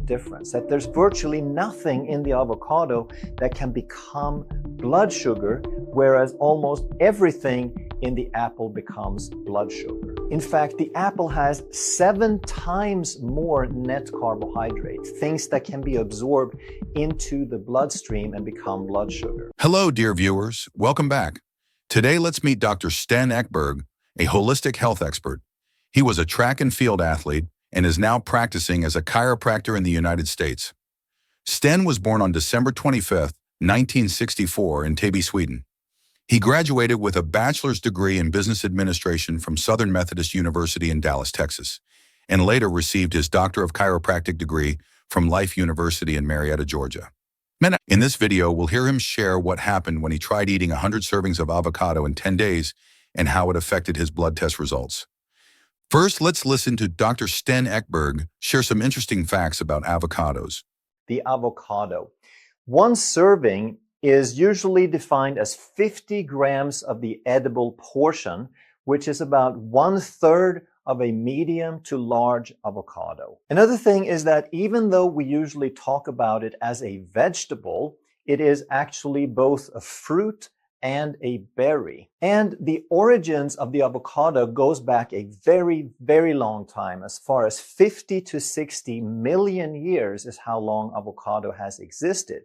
difference, that there's virtually nothing in the avocado that can become blood sugar, whereas almost everything in the apple becomes blood sugar. In fact, the apple has 7 times more net carbohydrates, things that can be absorbed into the bloodstream and become blood sugar. Hello, dear viewers. Welcome back. Today, let's meet Dr. Sten Ekberg, a holistic health expert. He was a track and field athlete and is now practicing as a chiropractor in the United States. Sten was born on December 25, 1964 in Täby, Sweden. He graduated with a bachelor's degree in business administration from Southern Methodist University in Dallas, Texas, and later received his Doctor of Chiropractic degree from Life University in Marietta, Georgia. In this video, we'll hear him share what happened when he tried eating 100 servings of avocado in 10 days and how it affected his blood test results. First, let's listen to Dr. Sten Ekberg share some interesting facts about avocados. The avocado. One serving is usually defined as 50 grams of the edible portion, which is about 1/3 of a medium to large avocado. Another thing is that even though we usually talk about it as a vegetable, it is actually both a fruit and a berry. And the origins of the avocado goes back a very, very long time. As far as 50 to 60 million years is how long avocado has existed.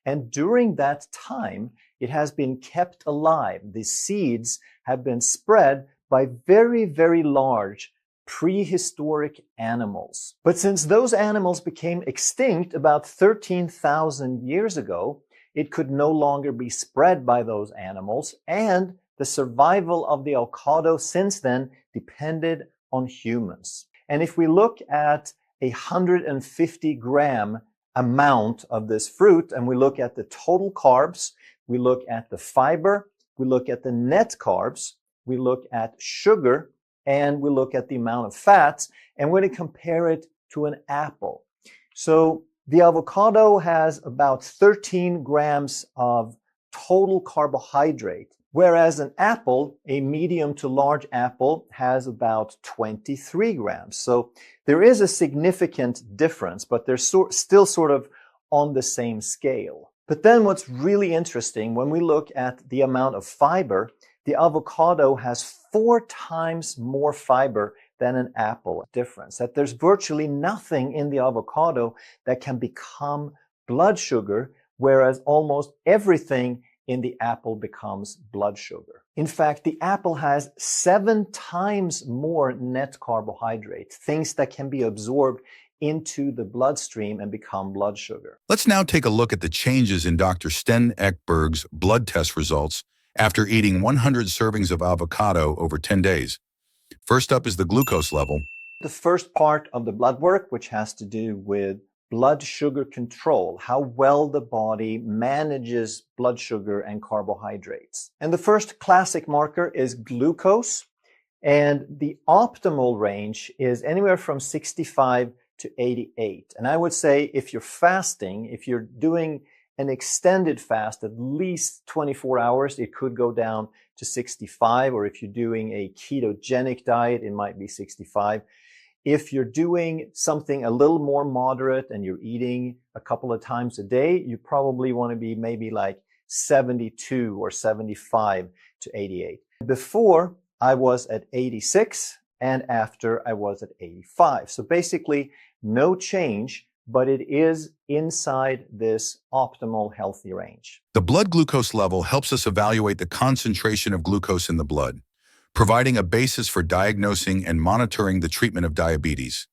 And during that time, it has been kept alive. The seeds have been spread by very, very large prehistoric animals. But since those animals became extinct about 13,000 years ago, it could no longer be spread by those animals, and the survival of the avocado since then depended on humans. And if we look at 150 gram amount of this fruit, and we look at the total carbs, we look at the fiber, we look at the net carbs, we look at sugar, and we look at the amount of fats, and we're going to compare it to an apple. So the avocado has about 13 grams of total carbohydrate, whereas an apple, a medium to large apple, has about 23 grams. So there is a significant difference, but they're still sort of on the same scale. But then what's really interesting, when we look at the amount of fiber, the avocado has 4 times more fiber than an apple. Difference, that there's virtually nothing in the avocado that can become blood sugar, whereas almost everything in the apple becomes blood sugar. In fact, the apple has 7 times more net carbohydrates, things that can be absorbed into the bloodstream and become blood sugar. Let's now take a look at the changes in Dr. Sten Ekberg's blood test results after eating 100 servings of avocado over 10 days. First up is the glucose level. The first part of the blood work, which has to do with blood sugar control, how well the body manages blood sugar and carbohydrates. And the first classic marker is glucose, and the optimal range is anywhere from 65 to 88. And I would say if you're fasting, if you're doing an extended fast, at least 24 hours, it could go down to 65, or if you're doing a ketogenic diet, it might be 65. If you're doing something a little more moderate and you're eating a couple of times a day, you probably want to be maybe like 72 or 75 to 88. Before, I was at 86, and after I was at 85. So basically, no change, but it is inside this optimal healthy range. The blood glucose level helps us evaluate the concentration of glucose in the blood, providing a basis for diagnosing and monitoring the treatment of diabetes.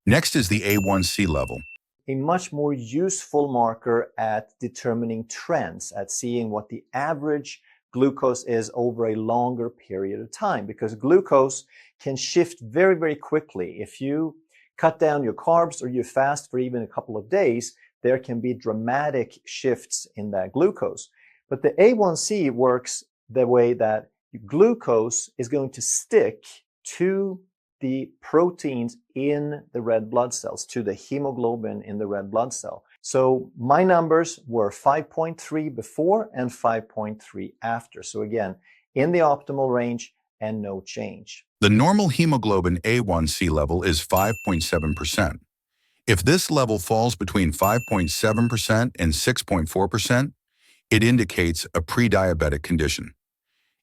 Next is the A1C level. A much more useful marker at determining trends, at seeing what the average glucose is over a longer period of time, because glucose can shift very, very quickly. If you cut down your carbs or you fast for even a couple of days, there can be dramatic shifts in that glucose. But the A1C works the way that glucose is going to stick to the proteins in the red blood cells, to the hemoglobin in the red blood cell. So my numbers were 5.3 before and 5.3 after. So again, in the optimal range and no change. The normal hemoglobin A1C level is 5.7%. If this level falls between 5.7% and 6.4%, it indicates a pre-diabetic condition.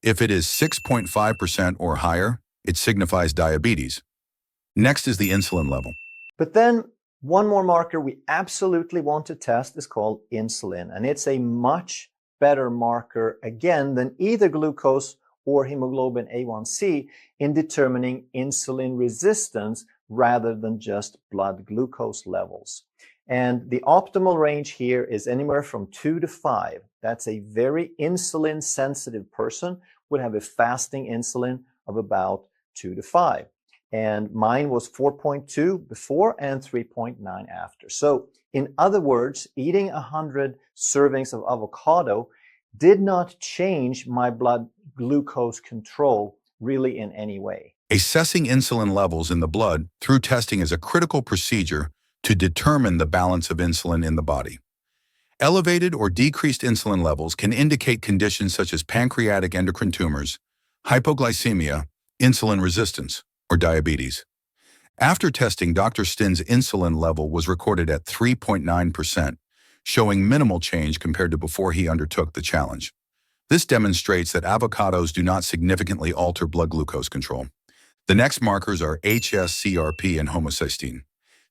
If it is 6.5% or higher, it signifies diabetes. Next is the insulin level. But then one more marker we absolutely want to test is called insulin, and it's a much better marker, again, than either glucose or hemoglobin A1C in determining insulin resistance rather than just blood glucose levels. And the optimal range here is anywhere from 2 to 5. That's a very insulin sensitive person would have a fasting insulin of about 2 to 5. And mine was 4.2 before and 3.9 after. So in other words, eating 100 servings of avocado did not change my blood glucose control really in any way. Assessing insulin levels in the blood through testing is a critical procedure to determine the balance of insulin in the body. Elevated or decreased insulin levels can indicate conditions such as pancreatic endocrine tumors, hypoglycemia, insulin resistance, or diabetes. After testing, Dr. Sten's insulin level was recorded at 3.9%, showing minimal change compared to before he undertook the challenge. This demonstrates that avocados do not significantly alter blood glucose control. The next markers are hs-CRP and homocysteine.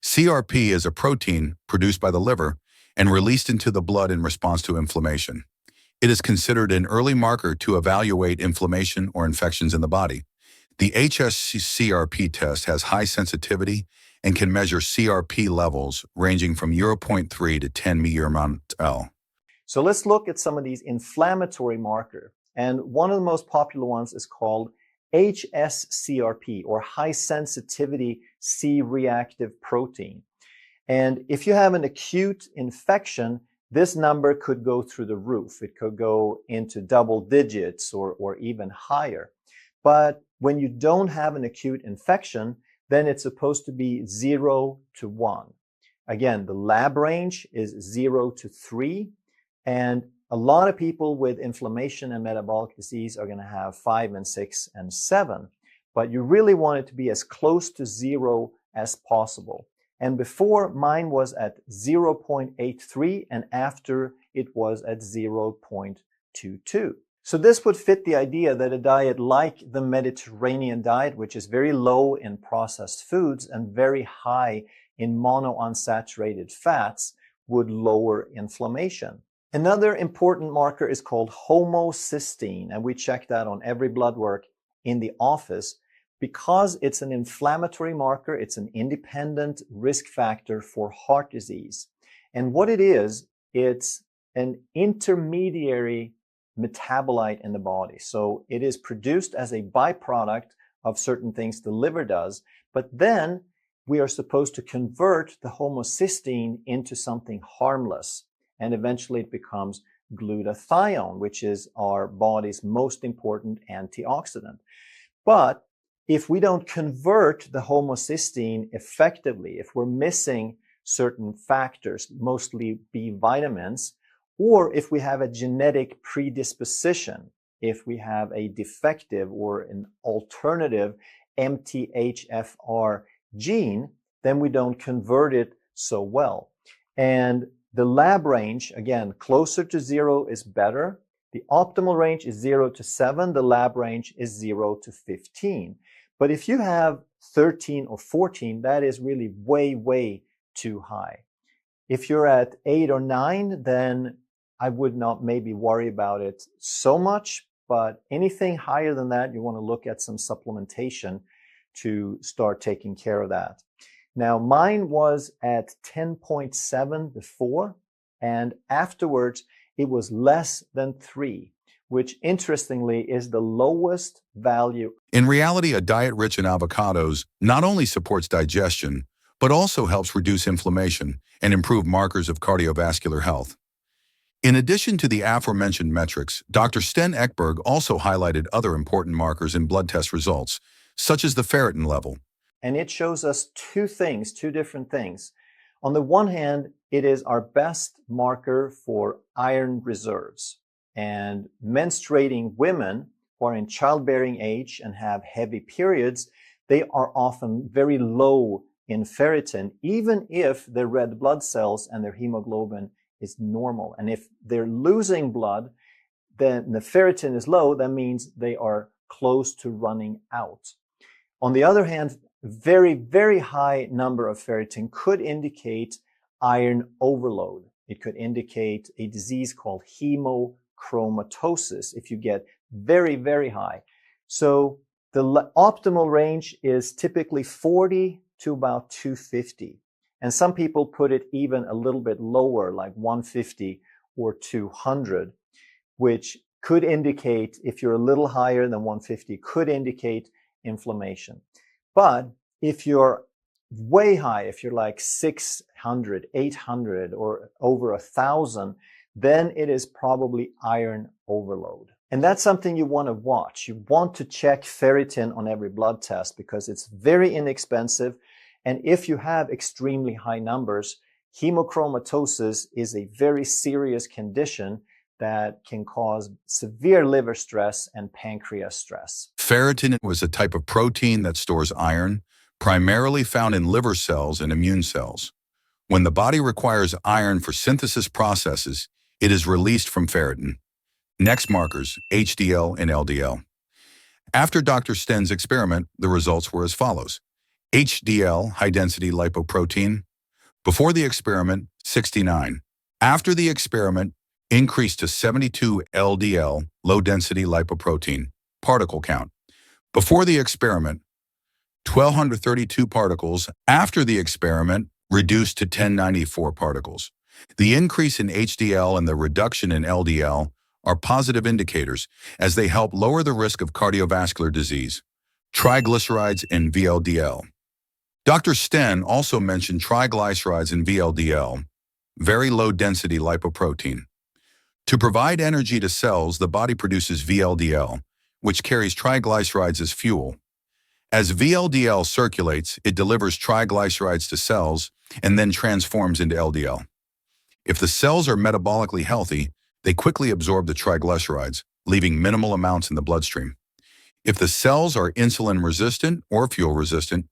CRP is a protein produced by the liver and released into the blood in response to inflammation. It is considered an early marker to evaluate inflammation or infections in the body. The hs-CRP test has high sensitivity and can measure CRP levels ranging from 0.3 to 10 μmol. So let's look at some of these inflammatory markers. And one of the most popular ones is called hs-CRP, or high sensitivity C-reactive protein. And if you have an acute infection, this number could go through the roof. It could go into double digits or even higher. But when you don't have an acute infection, then it's supposed to be 0 to 1. Again, the lab range is 0 to 3. And a lot of people with inflammation and metabolic disease are going to have 5 and 6 and 7. But you really want it to be as close to 0 as possible. And before, mine was at 0.83, and after it was at 0.22. So this would fit the idea that a diet like the Mediterranean diet, which is very low in processed foods and very high in monounsaturated fats, would lower inflammation. Another important marker is called homocysteine, and we check that on every blood work in the office. Because it's an inflammatory marker, it's an independent risk factor for heart disease. And what it is, it's an intermediary metabolite in the body. So it is produced as a byproduct of certain things the liver does, but then we are supposed to convert the homocysteine into something harmless. And eventually it becomes glutathione, which is our body's most important antioxidant. But if we don't convert the homocysteine effectively, if we're missing certain factors, mostly B vitamins, or if we have a genetic predisposition, if we have a defective or an alternative MTHFR gene, then we don't convert it so well. And the lab range, again, closer to 0 is better. The optimal range is 0 to 7. The lab range is 0 to 15. But if you have 13 or 14, that is really way, way too high. If you're at 8 or 9, then I would not maybe worry about it so much. But anything higher than that, you want to look at some supplementation to start taking care of that. Now, mine was at 10.7 before, and afterwards it was less than 3. Which interestingly is the lowest value. In reality, a diet rich in avocados not only supports digestion, but also helps reduce inflammation and improve markers of cardiovascular health. In addition to the aforementioned metrics, Dr. Sten Ekberg also highlighted other important markers in blood test results, such as the ferritin level. And it shows us two different things. On the one hand, it is our best marker for iron reserves. And menstruating women who are in childbearing age and have heavy periods, they are often very low in ferritin, even if their red blood cells and their hemoglobin is normal. And if they're losing blood, then the ferritin is low. That means they are close to running out. On the other hand, very, very high number of ferritin could indicate iron overload. It could indicate a disease called hemochromatosis if you get very, very high. So the optimal range is typically 40 to about 250. And some people put it even a little bit lower, like 150 or 200, which could indicate, if you're a little higher than 150, could indicate inflammation. But if you're way high, if you're like 600, 800, or over 1,000, then it is probably iron overload. And that's something you want to watch. You want to check ferritin on every blood test because it's very inexpensive. And if you have extremely high numbers, hemochromatosis is a very serious condition that can cause severe liver stress and pancreas stress. Ferritin was a type of protein that stores iron, primarily found in liver cells and immune cells. When the body requires iron for synthesis processes, it is released from ferritin. Next markers, HDL and LDL. After Dr. Sten's experiment, the results were as follows. HDL, high-density lipoprotein. Before the experiment, 69. After the experiment, increased to 72 LDL, low-density lipoprotein, particle count. Before the experiment, 1,232 particles. After the experiment, reduced to 1,094 particles. The increase in HDL and the reduction in LDL are positive indicators as they help lower the risk of cardiovascular disease, triglycerides, and VLDL. Dr. Sten also mentioned triglycerides and VLDL, very low-density lipoprotein. To provide energy to cells, the body produces VLDL, which carries triglycerides as fuel. As VLDL circulates, it delivers triglycerides to cells and then transforms into LDL. If the cells are metabolically healthy, they quickly absorb the triglycerides, leaving minimal amounts in the bloodstream. If the cells are insulin resistant or fuel resistant,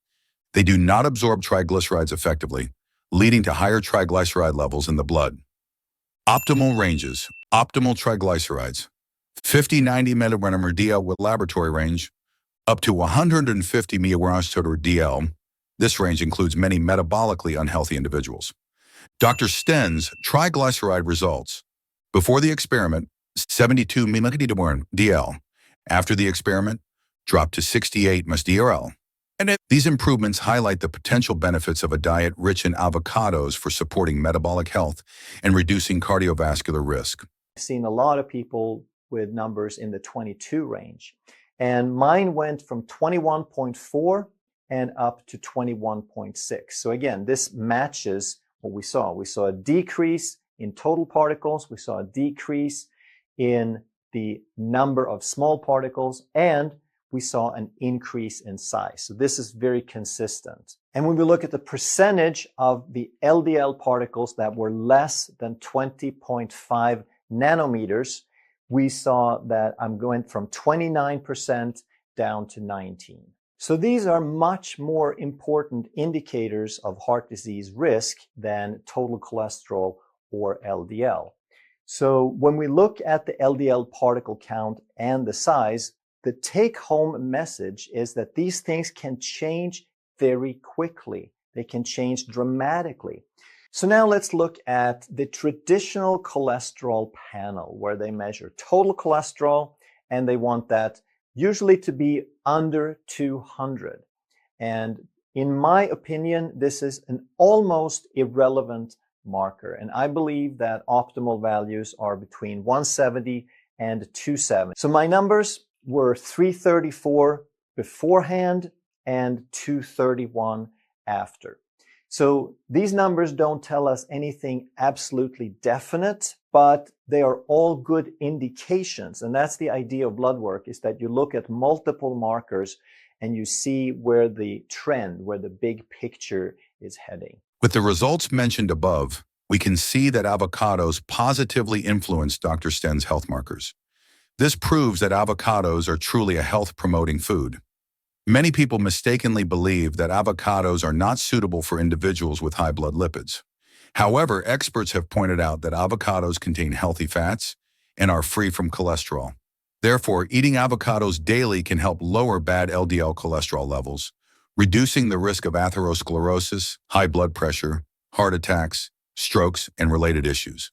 they do not absorb triglycerides effectively, leading to higher triglyceride levels in the blood. Optimal ranges. Optimal triglycerides. 50-90 mg DL with laboratory range, up to 150 mg DL. This range includes many metabolically unhealthy individuals. Dr. Sten's triglyceride results. Before the experiment, 72 mg DL. After the experiment, dropped to 68 mg/dl. And these improvements highlight the potential benefits of a diet rich in avocados for supporting metabolic health and reducing cardiovascular risk. I've seen a lot of people with numbers in the 22 range, and mine went from 21.4 and up to 21.6. So again, this matches what we saw. We saw a decrease in total particles, we saw a decrease in the number of small particles, and we saw an increase in size. So this is very consistent. And when we look at the percentage of the LDL particles that were less than 20.5 nanometers, we saw that I'm going from 29% down to 19%. So these are much more important indicators of heart disease risk than total cholesterol or LDL. So when we look at the LDL particle count and the size, the take-home message is that these things can change very quickly. They can change dramatically. So now let's look at the traditional cholesterol panel where they measure total cholesterol and they want that usually to be under 200. And in my opinion, this is an almost irrelevant marker. And I believe that optimal values are between 170 and 270. So my numbers were 334 beforehand and 231 after. So these numbers don't tell us anything absolutely definite, but they are all good indications. And that's the idea of blood work, is that you look at multiple markers and you see where the trend, where the big picture is heading. With the results mentioned above, we can see that avocados positively influence Dr. Sten's health markers. This proves that avocados are truly a health-promoting food. Many people mistakenly believe that avocados are not suitable for individuals with high blood lipids. However, experts have pointed out that avocados contain healthy fats and are free from cholesterol. Therefore, eating avocados daily can help lower bad LDL cholesterol levels, reducing the risk of atherosclerosis, high blood pressure, heart attacks, strokes, and related issues.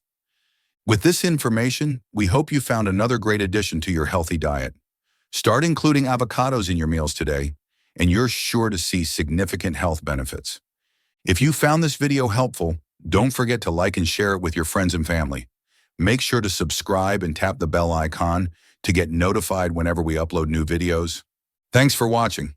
With this information, we hope you found another great addition to your healthy diet. Start including avocados in your meals today, and you're sure to see significant health benefits. If you found this video helpful, don't forget to like and share it with your friends and family. Make sure to subscribe and tap the bell icon to get notified whenever we upload new videos. Thanks for watching.